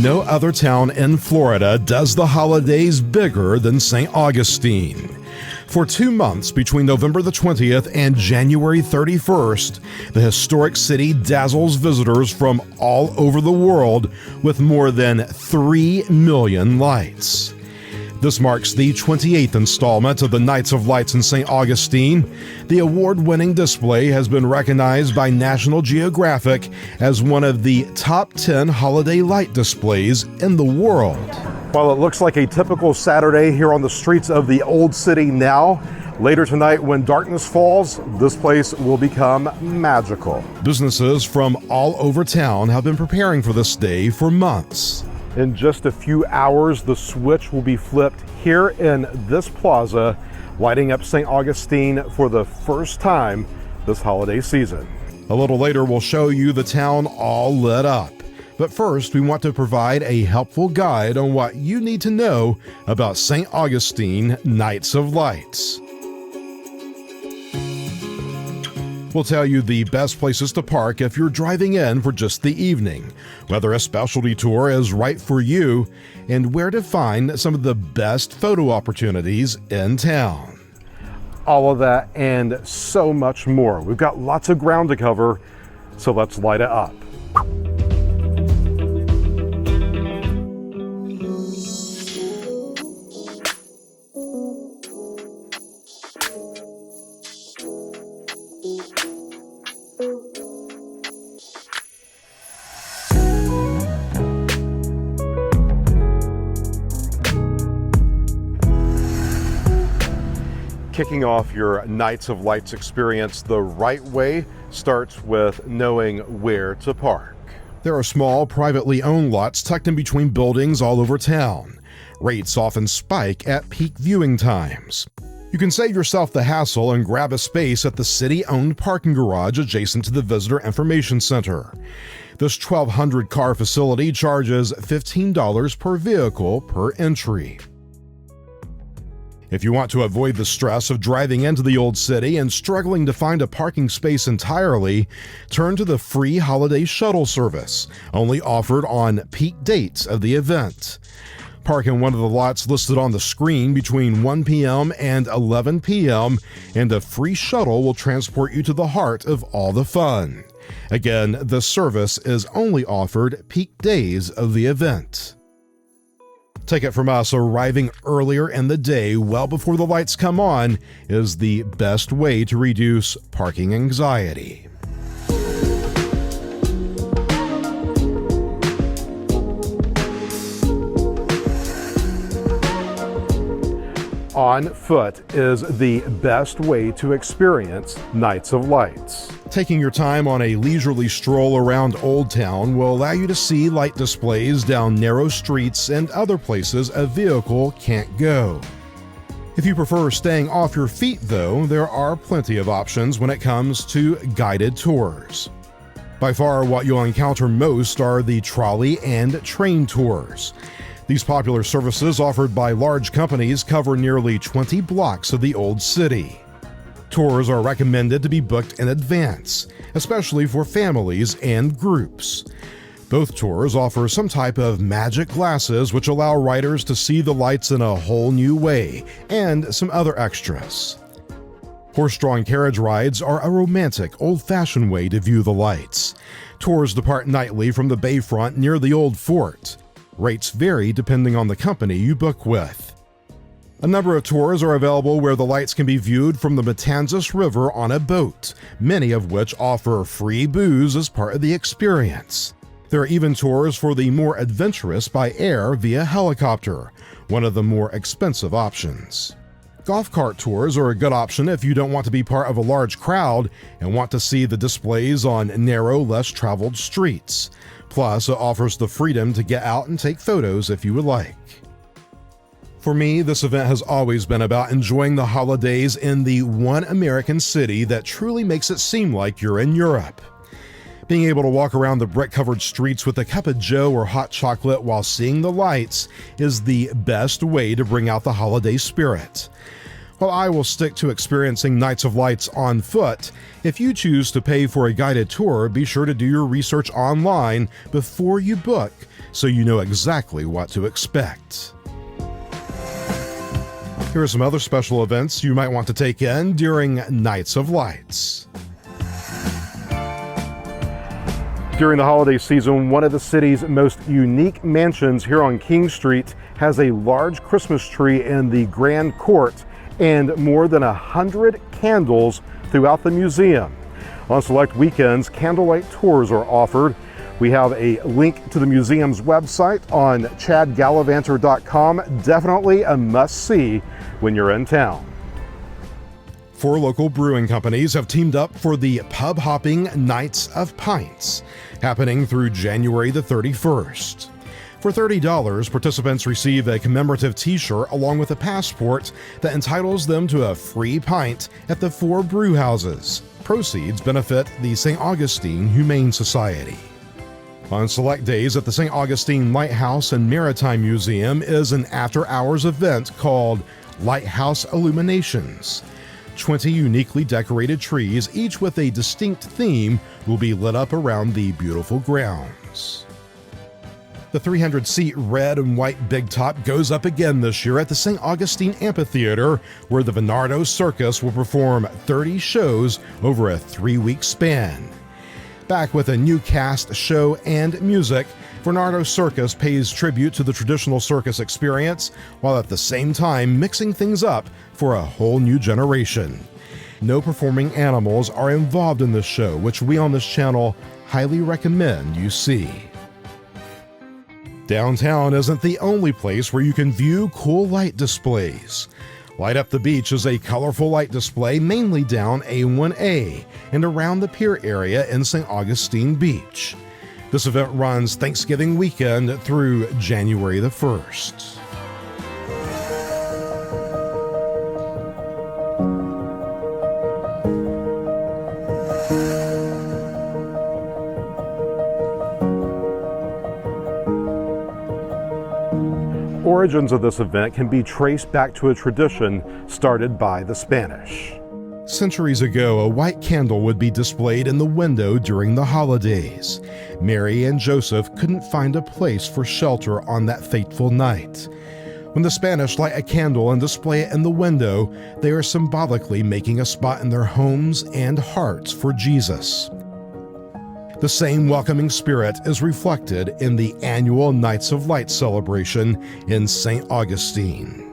No other town in Florida does the holidays bigger than St. Augustine. For 2 months between November the 20th and January 31st, the historic city dazzles visitors from all over the world with more than 3 million lights. This marks the 28th installment of the Nights of Lights in St. Augustine. The award-winning display has been recognized by National Geographic as one of the top 10 holiday light displays in the world. While it looks like a typical Saturday here on the streets of the Old City now, later tonight when darkness falls, this place will become magical. Businesses from all over town have been preparing for this day for months. In just a few hours, the switch will be flipped here in this plaza, lighting up St. Augustine for the first time this holiday season. A little later, we'll show you the town all lit up. But first, we want to provide a helpful guide on what you need to know about St. Augustine Nights of Lights. We'll tell you the best places to park if you're driving in for just the evening, whether a specialty tour is right for you, and where to find some of the best photo opportunities in town. All of that and so much more. We've got lots of ground to cover, so let's light it up. Kicking off your Nights of Lights experience the right way starts with knowing where to park. There are small, privately owned lots tucked in between buildings all over town. Rates often spike at peak viewing times. You can save yourself the hassle and grab a space at the city-owned parking garage adjacent to the Visitor Information Center. This 1,200-car facility charges $15 per vehicle per entry. If you want to avoid the stress of driving into the Old City and struggling to find a parking space entirely, turn to the free holiday shuttle service, only offered on peak dates of the event. Park in one of the lots listed on the screen between 1 p.m. and 11 p.m., and a free shuttle will transport you to the heart of all the fun. Again, the service is only offered peak days of the event. Take it from us, arriving earlier in the day, well before the lights come on, is the best way to reduce parking anxiety. On foot is the best way to experience Nights of Lights. Taking your time on a leisurely stroll around Old Town will allow you to see light displays down narrow streets and other places a vehicle can't go. If you prefer staying off your feet, though, there are plenty of options when it comes to guided tours. By far, what you'll encounter most are the trolley and train tours. These popular services offered by large companies cover nearly 20 blocks of the Old City. Tours are recommended to be booked in advance, especially for families and groups. Both tours offer some type of magic glasses which allow riders to see the lights in a whole new way, and some other extras. Horse-drawn carriage rides are a romantic, old-fashioned way to view the lights. Tours depart nightly from the bayfront near the old fort. Rates vary depending on the company you book with. A number of tours are available where the lights can be viewed from the Matanzas River on a boat, many of which offer free booze as part of the experience. There are even tours for the more adventurous by air via helicopter, one of the more expensive options. Golf cart tours are a good option if you don't want to be part of a large crowd and want to see the displays on narrow, less traveled streets. Plus, it offers the freedom to get out and take photos if you would like. For me, this event has always been about enjoying the holidays in the one American city that truly makes it seem like you're in Europe. Being able to walk around the brick-covered streets with a cup of joe or hot chocolate while seeing the lights is the best way to bring out the holiday spirit. While I will stick to experiencing Nights of Lights on foot, if you choose to pay for a guided tour, be sure to do your research online before you book so you know exactly what to expect. Here are some other special events you might want to take in during Nights of Lights. During the holiday season, one of the city's most unique mansions here on King Street has a large Christmas tree in the Grand Court and more than 100 candles throughout the museum. On select weekends, candlelight tours are offered. We have a link to the museum's website on ChadGallivanter.com. Definitely a must-see when you're in town. 4 local brewing companies have teamed up for the pub hopping Nights of Pints, happening through January the 31st. For $30, participants receive a commemorative t-shirt along with a passport that entitles them to a free pint at the 4 brew houses. Proceeds benefit the St. Augustine Humane Society. On select days at the St. Augustine Lighthouse and Maritime Museum is an after-hours event called Lighthouse Illuminations. 20 uniquely decorated trees, each with a distinct theme, will be lit up around the beautiful grounds. The 300-seat red and white Big Top goes up again this year at the St. Augustine Amphitheater, where the Venardo Circus will perform 30 shows over a 3-week span. Back with a new cast, show, and music, Venardo Circus pays tribute to the traditional circus experience, while at the same time mixing things up for a whole new generation. No performing animals are involved in this show, which we on this channel highly recommend you see. Downtown isn't the only place where you can view cool light displays. Light Up the Beach is a colorful light display mainly down A1A and around the pier area in St. Augustine Beach. This event runs Thanksgiving weekend through January the 1st. Origins of this event can be traced back to a tradition started by the Spanish. Centuries ago, a white candle would be displayed in the window during the holidays. Mary and Joseph couldn't find a place for shelter on that fateful night. When the Spanish light a candle and display it in the window, they are symbolically making a spot in their homes and hearts for Jesus. The same welcoming spirit is reflected in the annual Nights of Lights celebration in St. Augustine.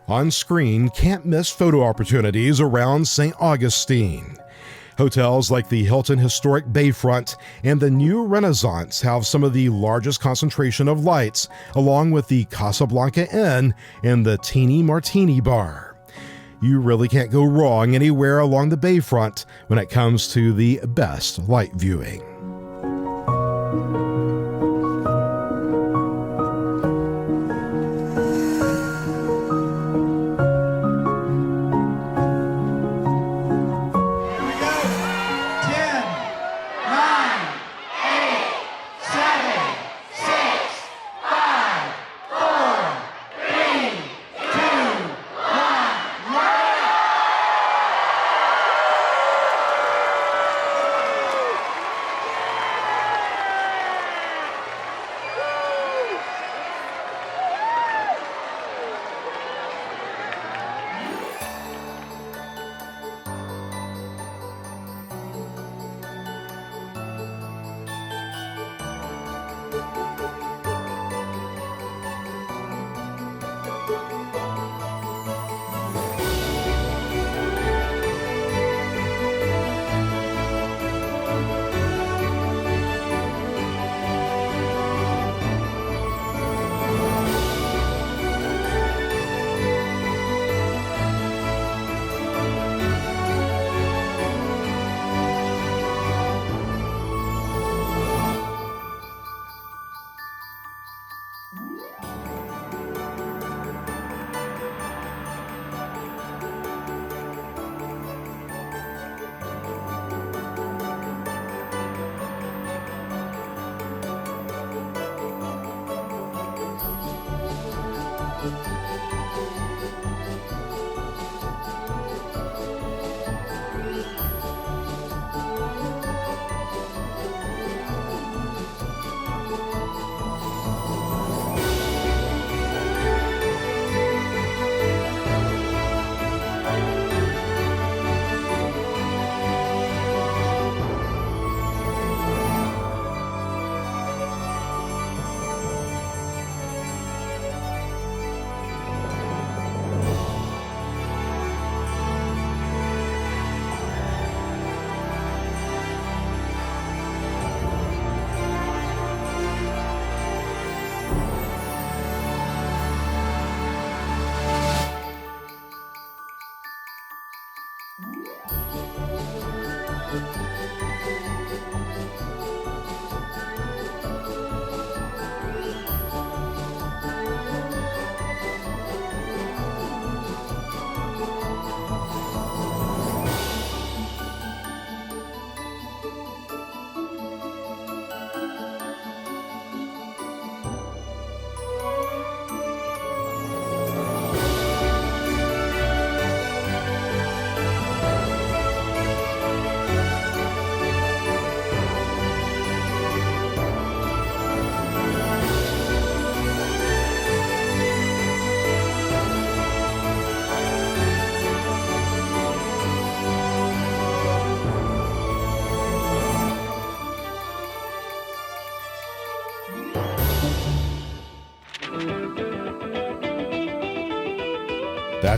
On screen, can't miss photo opportunities around St. Augustine. Hotels like the Hilton Historic Bayfront and the New Renaissance have some of the largest concentration of lights, along with the Casablanca Inn and the Teeny Martini Bar. You really can't go wrong anywhere along the Bayfront when it comes to the best light viewing.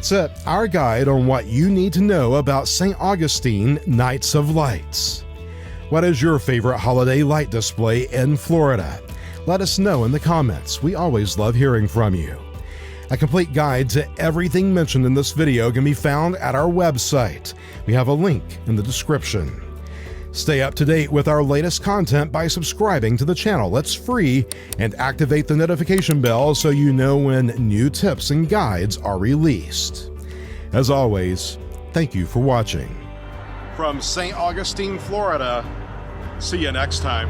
That's it, our guide on what you need to know about St. Augustine Nights of Lights. What is your favorite holiday light display in Florida? Let us know in the comments. We always love hearing from you. A complete guide to everything mentioned in this video can be found at our website. We have a link in the description. Stay up to date with our latest content by subscribing to the channel. It's free, and activate the notification bell so you know when new tips and guides are released. As always, thank you for watching. From St. Augustine, Florida, see you next time.